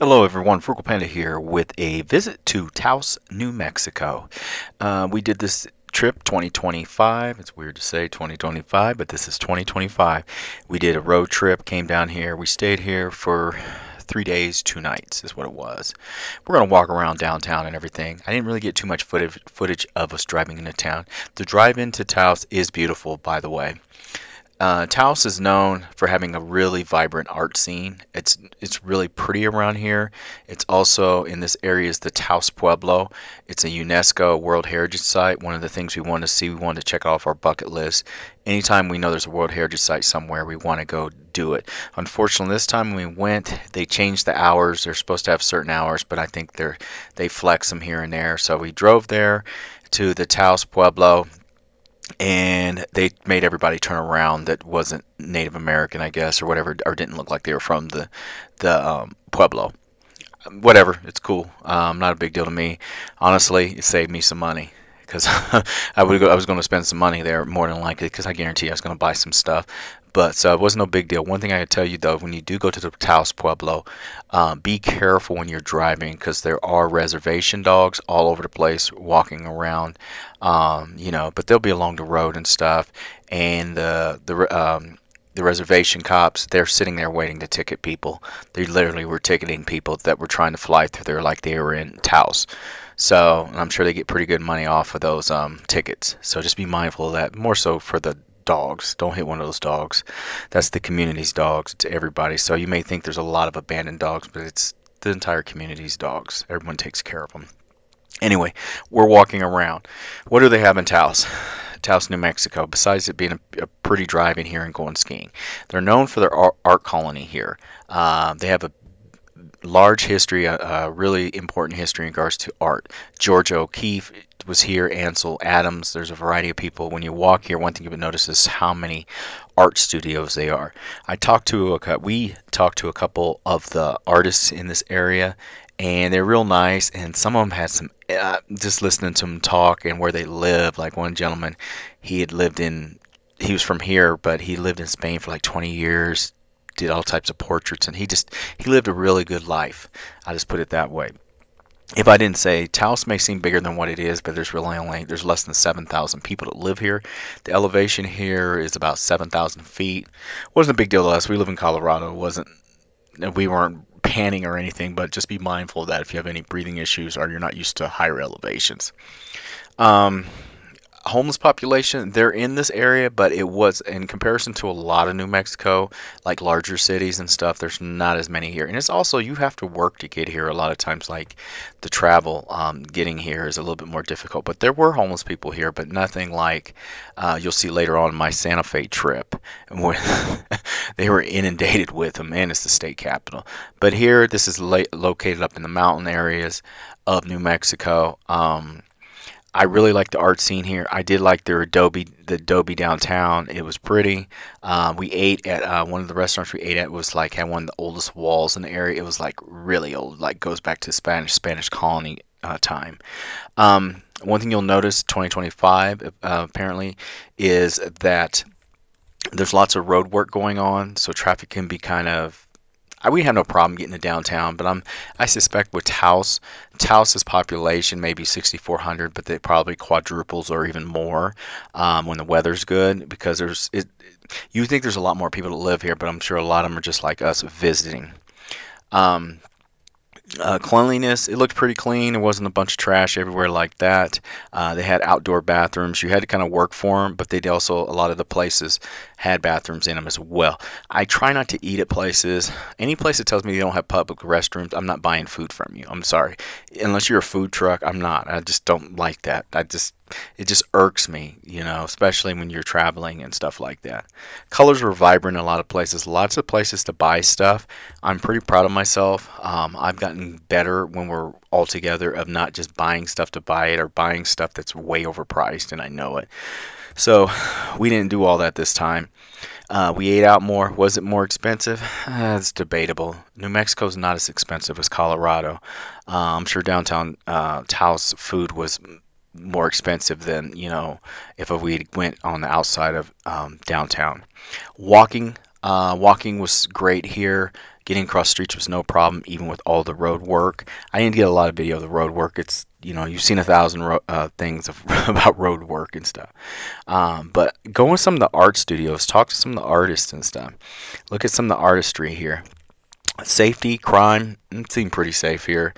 Hello everyone, Frugal Panda here with a visit to Taos, New Mexico. We did this trip 2025. It's weird to say 2025, but this is 2025. We did a road trip, came down here. We stayed here for 3 days, 2 nights is what it was. We're going to walk around downtown and everything. I didn't really get too much footage of us driving into town. The drive into Taos is beautiful, by the way. Taos is known for having a really vibrant art scene. It's really pretty around here. It's also in this area is the Taos Pueblo. It's a UNESCO World Heritage Site. One of the things we want to see, we want to check off our bucket list. Anytime we know there's a World Heritage Site somewhere, we want to go do it. Unfortunately, this time when we went, they changed the hours. They're supposed to have certain hours, but I think they flex them here and there. So we drove there to the Taos Pueblo, and they made everybody turn around that wasn't Native American, I guess, or whatever, or didn't look like they were from the Pueblo. Whatever, it's cool. Not a big deal to me. Honestly, it saved me some money because I was going to spend some money there more than likely because I guarantee I was going to buy some stuff. But so it wasn't no big deal. One thing I can tell you though, when you do go to the Taos Pueblo, be careful when you're driving because there are reservation dogs all over the place walking around. But they'll be along the road and stuff. And the reservation cops, they're sitting there waiting to ticket people. They literally were ticketing people that were trying to fly through there like they were in Taos. So I'm sure they get pretty good money off of those tickets. So just be mindful of that. More so for the dogs. Don't hit one of those dogs. That's the community's dogs. It's everybody. So you may think there's a lot of abandoned dogs, but it's the entire community's dogs. Everyone takes care of them. Anyway, we're walking around. What do they have in Taos? Taos, New Mexico, besides it being a pretty drive in here and going skiing. They're known for their art colony here. They have a large history, a really important history in regards to art. Georgia O'Keeffe was here, Ansel Adams. There's a variety of people. When you walk here, one thing you would notice is how many art studios they are. We talked to a couple of the artists in this area, and they're real nice, and some of them had some just listening to them talk and where they live. Like one gentleman, he was from here, but he lived in Spain for like 20 years, did all types of portraits, and he lived a really good life. I just put it that way. If I didn't say, Taos may seem bigger than what it is, but there's less than 7,000 people that live here. The elevation here is about 7,000 feet. Wasn't a big deal to us. We live in Colorado. We weren't panning or anything, but just be mindful of that if you have any breathing issues or you're not used to higher elevations. Homeless population, they're in this area, but it was in comparison to a lot of New Mexico, like larger cities and stuff, there's not as many here. And it's also, you have to work to get here a lot of times. Like the travel getting here is a little bit more difficult, but there were homeless people here, but nothing like you'll see later on my Santa Fe trip when they were inundated with them, and it's the state capital. But here, this is located up in the mountain areas of New Mexico. I really like the art scene here. I did like the Adobe downtown. It was pretty. We ate at one of the restaurants we ate at had one of the oldest walls in the area. It was like really old, like goes back to Spanish colony time. One thing you'll notice 2025 apparently is that there's lots of road work going on, so traffic can be kind of. We have no problem getting to downtown, but I suspect with Taos's population maybe 6,400, but they probably quadruples or even more when the weather's good, because you think there's a lot more people that live here, but I'm sure a lot of them are just like us visiting. Cleanliness, it looked pretty clean. There wasn't a bunch of trash everywhere like that. They had outdoor bathrooms. You had to kind of work for them, but they also, a lot of the places had bathrooms in them as well. I try not to eat at places. Any place that tells me they don't have public restrooms, I'm not buying food from you. I'm sorry. Unless you're a food truck, I'm not. I just don't like that. It just irks me, especially when you're traveling and stuff like that. Colors were vibrant in a lot of places. Lots of places to buy stuff. I'm pretty proud of myself. I've gotten better when we're all together of not just buying stuff to buy it or buying stuff that's way overpriced, and I know it. So we didn't do all that this time. We ate out more. Was it more expensive? It's debatable. New Mexico's not as expensive as Colorado. I'm sure downtown Taos food was more expensive than, if we went on the outside of downtown. Walking was great here. Getting across streets was no problem, even with all the road work. I didn't get a lot of video of the road work. It's, you know, you've seen 1,000 things about road work and stuff. But go in some of the art studios, talk to some of the artists and stuff. Look at some of the artistry here. Safety, crime, it seemed pretty safe here.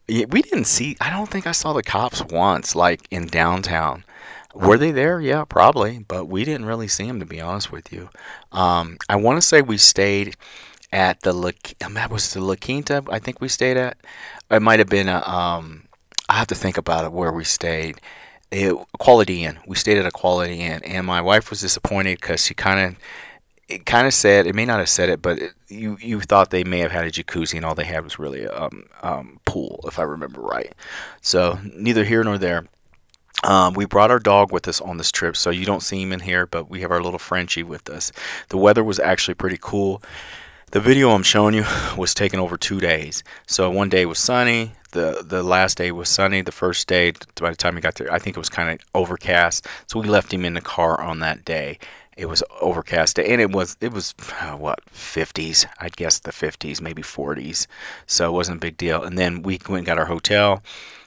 We didn't see, I don't think I saw the cops once, like in downtown. Were they there? Yeah, probably, but we didn't really see them, to be honest with you. I want to say we stayed at the that was the La Quinta, I think we stayed at. It might have been I have to think about it where we stayed. Quality Inn. We stayed at a Quality Inn, and my wife was disappointed because she kind of said, it may not have said it, but you thought they may have had a jacuzzi, and all they had was really a pool, if I remember right. So neither here nor there. We brought our dog with us on this trip, so you don't see him in here, but we have our little Frenchie with us. The weather was actually pretty cool. The video I'm showing you was taken over 2 days. So one day was sunny, the last day was sunny, the first day, by the time we got there, I think it was kind of overcast. So we left him in the car on that day. It was overcast, and it was what, 50s? I'd guess the 50s, maybe 40s. So it wasn't a big deal. And then we went and got our hotel.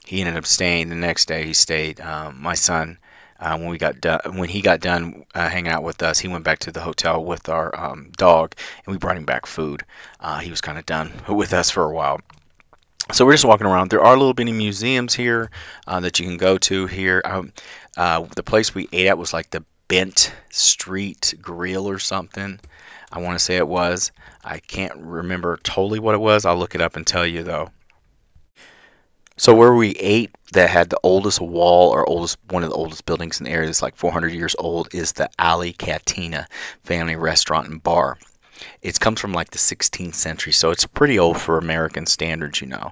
He ended up staying. The next day he stayed. My son, when he got done hanging out with us, he went back to the hotel with our dog, and we brought him back food. He was kind of done with us for a while. So we're just walking around. There are little bitty museums here that you can go to here. The place we ate at was like the Bent Street Grill or something. I want to say it was. I can't remember totally what it was. I'll look it up and tell you though. So where we ate, that had the oldest wall, or one of the oldest buildings in the area that's like 400 years old, is the Ali Catina family restaurant and bar. It comes from like the 16th century, so it's pretty old for American standards, you know.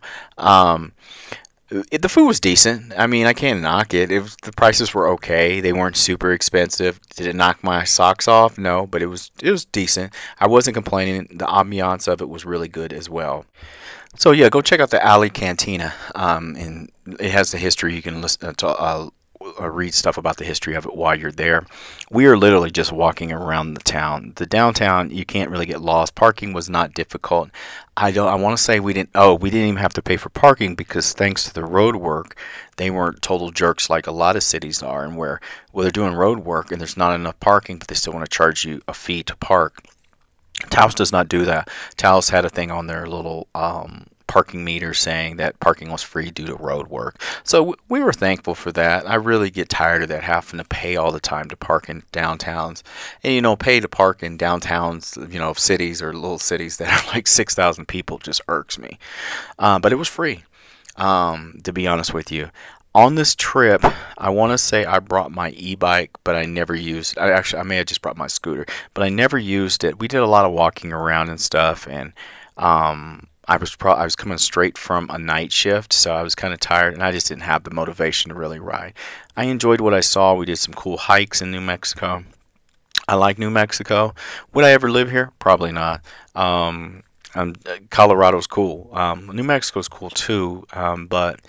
The food was decent. I mean, I can't knock it. The prices were okay. They weren't super expensive. Did it knock my socks off? No, but it was decent. I wasn't complaining. The ambiance of it was really good as well. So yeah, go check out the Alley Cantina. And it has the history. You can listen to read stuff about the history of it while you're there. We are literally just walking around the town. The downtown, you can't really get lost. Parking was not difficult. I want to say we didn't even have to pay for parking, because thanks to the road work, they weren't total jerks like a lot of cities are, and where they're doing road work and there's not enough parking, but they still want to charge you a fee to park. Taos does not do that. Taos had a thing on their little parking meter saying that parking was free due to road work. So we were thankful for that. I really get tired of that, having to pay all the time to park in downtowns. And, you know, pay to park in downtowns, you know, cities or little cities that are like 6,000 people just irks me. But it was free, to be honest with you. On this trip, I want to say I brought my e-bike, but I never used it. I may have just brought my scooter, but I never used it. We did a lot of walking around and stuff, and I was coming straight from a night shift, so I was kind of tired, and I just didn't have the motivation to really ride. I enjoyed what I saw. We did some cool hikes in New Mexico. I like New Mexico. Would I ever live here? Probably not. Colorado's cool. New Mexico's cool too, but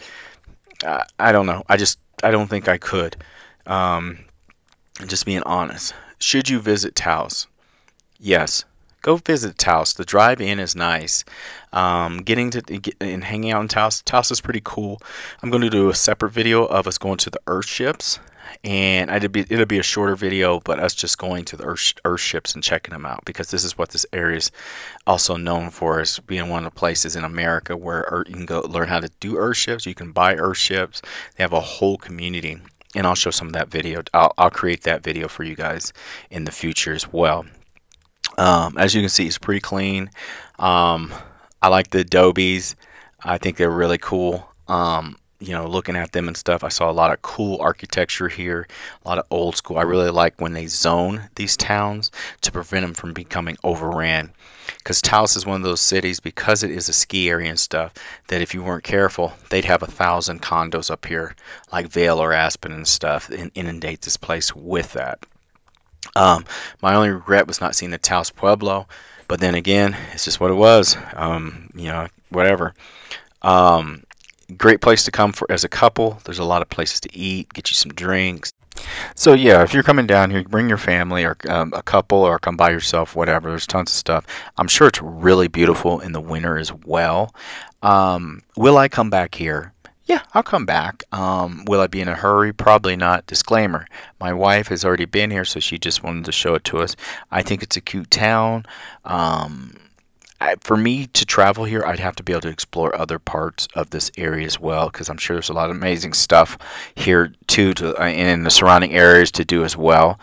I don't know. I don't think I could. Just being honest. Should you visit Taos? Yes. Go visit Taos. The drive-in is nice. Getting to and hanging out in Taos. Taos is pretty cool. I'm going to do a separate video of us going to the Earth ships, and it'll be a shorter video, but us just going to the Earth ships and checking them out, because this is what this area is also known for, as being one of the places in America where you can go learn how to do Earth ships. You can buy Earth ships. They have a whole community, and I'll show some of that video. I'll create that video for you guys in the future as well. As you can see, it's pretty clean. I like the adobes. I think they're really cool. You know, looking at them and stuff, I saw a lot of cool architecture here, a lot of old school. I really like when they zone these towns to prevent them from becoming overran, because Taos is one of those cities, because it is a ski area and stuff, that if you weren't careful, they'd have 1,000 condos up here like Vail or Aspen and stuff, and inundate this place with that. My only regret was not seeing the Taos Pueblo, but then again, it's just what it was. You know, whatever. Great place to come for as a couple. There's a lot of places to eat, get you some drinks. So yeah, if you're coming down here, bring your family or a couple, or come by yourself, whatever. There's tons of stuff. I'm sure it's really beautiful in the winter as well. Will I come back here? Yeah, I'll come back. Will I be in a hurry? Probably not. Disclaimer: my wife has already been here, so she just wanted to show it to us. I think it's a cute town. Um, for me to travel here, I'd have to be able to explore other parts of this area as well, because I'm sure there's a lot of amazing stuff here too, in the surrounding areas to do as well.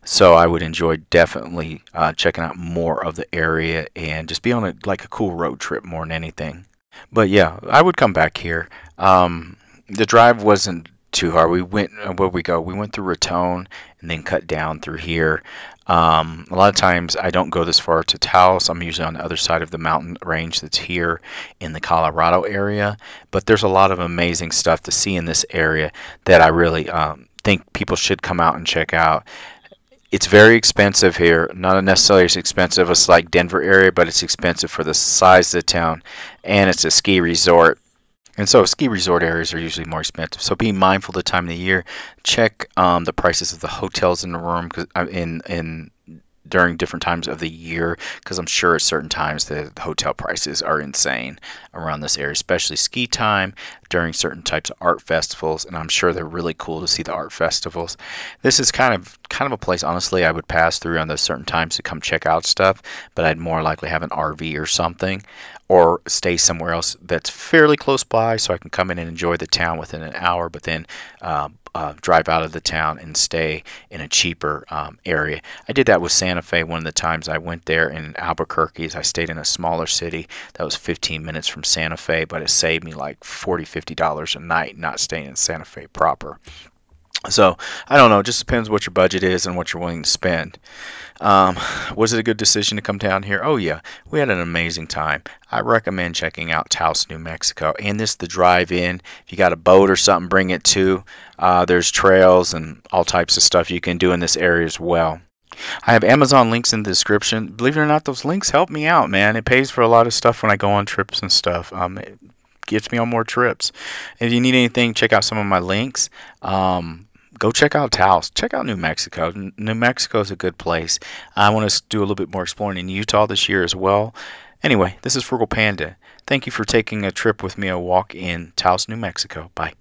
So I would enjoy definitely checking out more of the area and just be on a cool road trip more than anything. But yeah, I would come back here. The drive wasn't too hard. We went where we go. We went through Raton and then cut down through here. A lot of times I don't go this far to Taos. I'm usually on the other side of the mountain range that's here in the Colorado area. But there's a lot of amazing stuff to see in this area that I really think people should come out and check out. It's very expensive here. Not necessarily as expensive as like Denver area, but it's expensive for the size of the town, and it's a ski resort. And so ski resort areas are usually more expensive. So be mindful of the time of the year. Check the prices of the hotels in the room, cause, in during different times of the year, because I'm sure at certain times the hotel prices are insane around this area, especially ski time, during certain types of art festivals, and I'm sure they're really cool to see the art festivals. This is kind of a place, honestly, I would pass through on those certain times to come check out stuff, but I'd more likely have an RV or something, or stay somewhere else that's fairly close by so I can come in and enjoy the town within an hour, but then drive out of the town and stay in a cheaper area. I did that with Santa Fe one of the times I went there. In Albuquerque, I stayed in a smaller city that was 15 minutes from Santa Fe, but it saved me like $40–50 a night not staying in Santa Fe proper. So I don't know, it just depends what your budget is and what you're willing to spend. Um, was it a good decision to come down here? Oh yeah, we had an amazing time. I recommend checking out Taos, New Mexico, and this the drive-in. If you got a boat or something, bring it too. There's trails and all types of stuff you can do in this area as well. I have Amazon links in the description. Believe it or not, those links help me out, man. It pays for a lot of stuff when I go on trips and stuff. It gets me on more trips. If you need anything, check out some of my links. Go check out Taos. Check out New Mexico. New Mexico is a good place. I want to do a little bit more exploring in Utah this year as well. Anyway, this is Frugal Panda. Thank you for taking a trip with me, a walk in Taos, New Mexico. Bye.